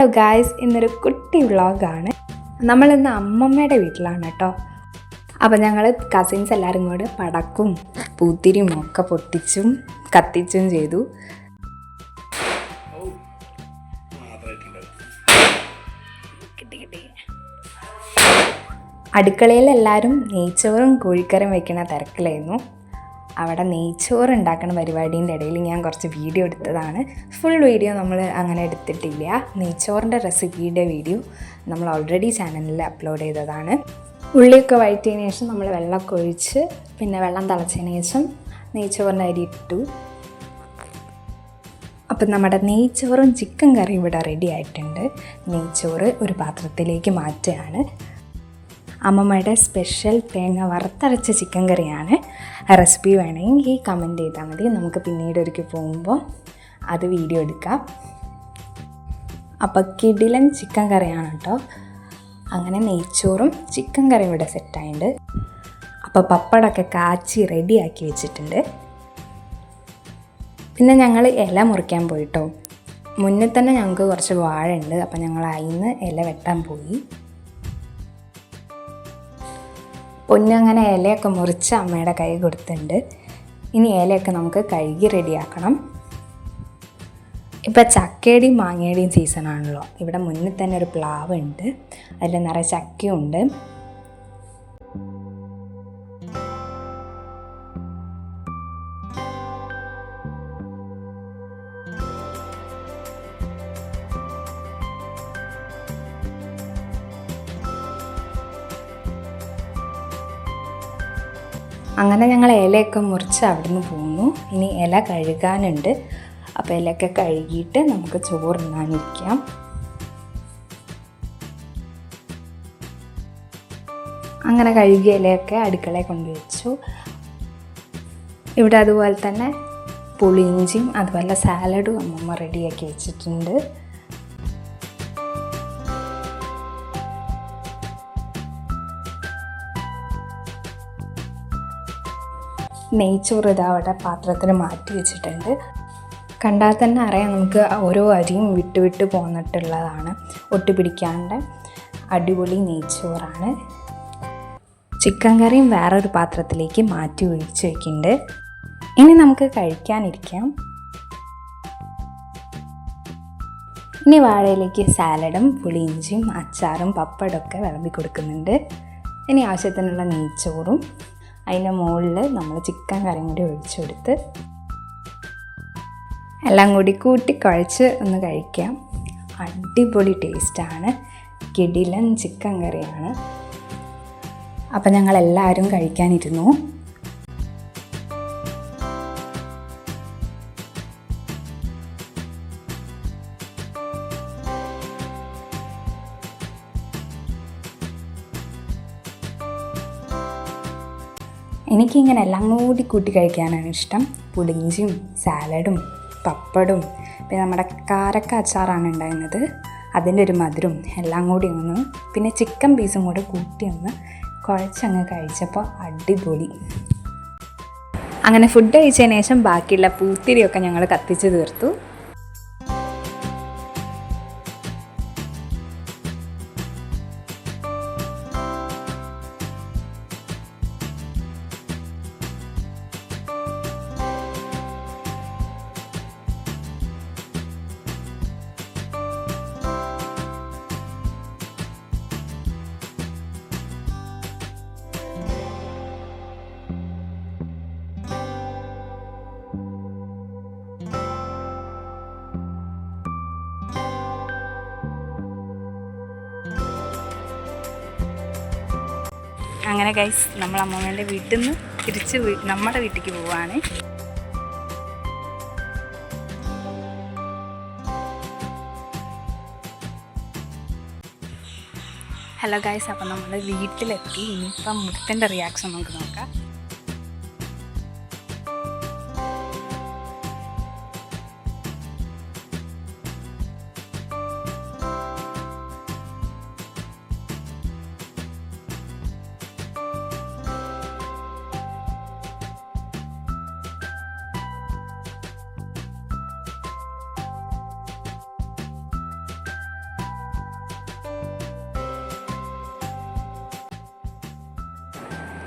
Hello guys, ഇന്നൊരു കുട്ടി വ്ളോഗാണ്. നമ്മളിന്ന് അമ്മമ്മയുടെ വീട്ടിലാണ് കേട്ടോ. അപ്പോൾ ഞങ്ങൾ കസിൻസ് എല്ലാവരും കൂടെ പടക്കും പൂത്തിരിയും ഒക്കെ പൊട്ടിച്ചും കത്തിച്ചും ചെയ്തു. അടുക്കളയിൽ എല്ലാവരും നെയ്ച്ചോറും കോഴിക്കറിയും വയ്ക്കുന്ന തിരക്കിലായിരുന്നു. അവിടെ നെയ്ച്ചോറ് ഉണ്ടാക്കുന്ന പരിപാടീൻ്റെ ഇടയിൽ ഞാൻ കുറച്ച് വീഡിയോ എടുത്തതാണ്. ഫുൾ വീഡിയോ നമ്മൾ അങ്ങനെ എടുത്തിട്ടില്ല. നെയ്ച്ചോറിൻ്റെ റെസിപ്പിയുടെ വീഡിയോ നമ്മൾ ഓൾറെഡി ചാനലിൽ അപ്ലോഡ് ചെയ്തതാണ്. ഉള്ളിയൊക്കെ വഴറ്റിയതിന് ശേഷം നമ്മൾ വെള്ളമൊക്കെ ഒഴിച്ച് പിന്നെ വെള്ളം തിളച്ചതിന് ശേഷം നെയ്ച്ചോറിൻ്റെ അരി ഇട്ടു. അപ്പം നമ്മുടെ നെയ്ച്ചോറും ചിക്കൻ കറിയും ഇവിടെ റെഡി ആയിട്ടുണ്ട്. നെയ്ച്ചോറ് ഒരു പാത്രത്തിലേക്ക് മാറ്റുകയാണ്. അമ്മമ്മയുടെ സ്പെഷ്യൽ തേങ്ങ വറുത്തരച്ച ചിക്കൻ കറിയാണ്. റെസിപ്പി വേണമെങ്കിൽ കമൻറ്റ് ചെയ്താൽ മതി. നമുക്ക് പിന്നീട് ഒരിക്കൽ പോകുമ്പോൾ അത് വീഡിയോ എടുക്കാം. അപ്പോൾ കിടിലൻ ചിക്കൻ കറിയാണ് കേട്ടോ. അങ്ങനെ നെയ്ച്ചോറും ചിക്കൻ കറിയും ഇവിടെ സെറ്റായിട്ടുണ്ട്. അപ്പോൾ പപ്പടമൊക്കെ കാച്ചി റെഡിയാക്കി വെച്ചിട്ടുണ്ട്. പിന്നെ ഞങ്ങൾ ഇല മുറിക്കാൻ പോയിട്ടോ. മുന്നേ തന്നെ ഞങ്ങൾക്ക് കുറച്ച് വാഴ ഉണ്ട്. അപ്പോൾ ഞങ്ങൾ അതിന് ഇല വെട്ടാൻ പോയി. പൊന്നങ്ങനെ ഇലയൊക്കെ മുറിച്ച് അമ്മയുടെ കൈ കൊടുത്തിട്ടുണ്ട്. ഇനി ഇലയൊക്കെ നമുക്ക് കഴുകി റെഡിയാക്കണം. ഇപ്പം ചക്കയുടെയും മാങ്ങയുടെയും സീസണാണല്ലോ. ഇവിടെ മുന്നിൽ തന്നെ ഒരു പ്ലാവ് ഉണ്ട്, അതിൽ നിറയെ ചക്കയുണ്ട്. അങ്ങനെ ഞങ്ങൾ ഇലയൊക്കെ മുറിച്ച് അവിടുന്ന് പോന്നു. ഇനി ഇല കഴുകാനുണ്ട്. അപ്പോൾ ഇലയൊക്കെ കഴുകിയിട്ട് നമുക്ക് ചോറുണ്ണാനിരിക്കാം. അങ്ങനെ കഴുകിയ ഇലയൊക്കെ അടുക്കളയിൽ കൊണ്ടുവച്ചു. ഇവിടെ അതുപോലെ തന്നെ പുളിയിഞ്ചിയും അതുപോലെ സാലഡും അമ്മമ്മ റെഡിയാക്കി വെച്ചിട്ടുണ്ട്. നെയ്ച്ചോറ് ഇതാ അവിടെ പാത്രത്തിൽ മാറ്റി വെച്ചിട്ടുണ്ട്. കണ്ടാൽ തന്നെ അറിയാം നമുക്ക് ഓരോ അരിയും വിട്ട് പോന്നിട്ടുള്ളതാണ്. ഒട്ടിപ്പിടിക്കാണ്ട് അടിപൊളി നെയ്ച്ചോറാണ്. ചിക്കൻ കറിയും വേറൊരു പാത്രത്തിലേക്ക് മാറ്റി ഒഴിച്ച് വയ്ക്കുന്നുണ്ട്. ഇനി നമുക്ക് കഴിക്കാനിരിക്കാം. ഇനി വാഴയിലേക്ക് സാലഡും പുളിയിഞ്ചിയും അച്ചാറും പപ്പടമൊക്കെ വിളമ്പി കൊടുക്കുന്നുണ്ട്. ഇനി ആവശ്യത്തിനുള്ള നെയ്ച്ചോറും അതിൻ്റെ മുകളിൽ നമ്മൾ ചിക്കൻ കറിയും കൂടി ഒഴിച്ചു കൊടുത്ത് എല്ലാം കൂടി കൂട്ടി കുഴച്ച് ഒന്ന് കഴിക്കാം. അടിപൊളി ടേസ്റ്റാണ്. കിടിലൻ ചിക്കൻ കറിയാണ്. അപ്പം ഞങ്ങളെല്ലാവരും കഴിക്കാനിരുന്നു. എനിക്കിങ്ങനെ എല്ലാം കൂടി കൂട്ടി കഴിക്കാനാണ് ഇഷ്ടം. പുളിഞ്ചിയും സാലഡും പപ്പടും പിന്നെ നമ്മുടെ കാരക്ക അച്ചാറാണ് ഉണ്ടായിരുന്നത്. അതിൻ്റെ ഒരു മധുരം എല്ലാം കൂടി ഒന്ന് പിന്നെ ചിക്കൻ പീസും കൂടെ കൂട്ടി ഒന്ന് കുഴച്ചങ്ങ് കഴിച്ചപ്പോൾ അടിപൊളി. അങ്ങനെ ഫുഡ് കഴിച്ചതിന് ശേഷം ബാക്കിയുള്ള പൂത്തിരിയൊക്കെ ഞങ്ങൾ കത്തിച്ച് തീർത്തു. അങ്ങനെ ഗൈസ്, നമ്മൾ അമ്മമ്മേൻ്റെ വീട്ടിൽ നിന്ന് തിരിച്ച് നമ്മുടെ വീട്ടിലേക്ക് പോവാണ്. ഹലോ ഗൈസ്, അപ്പം നമ്മൾ വീട്ടിലെത്തി. ഇനിയിപ്പം മുത്തൻ്റെ റിയാക്ഷൻ നമുക്ക് നോക്കാം.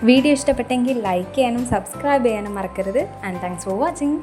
വീഡിയോ ഇഷ്ടപ്പെട്ടെങ്കിൽ ലൈക്ക് ചെയ്യാനും സബ്സ്ക്രൈബ് ചെയ്യാനും മറക്കരുത്. And thanks for watching.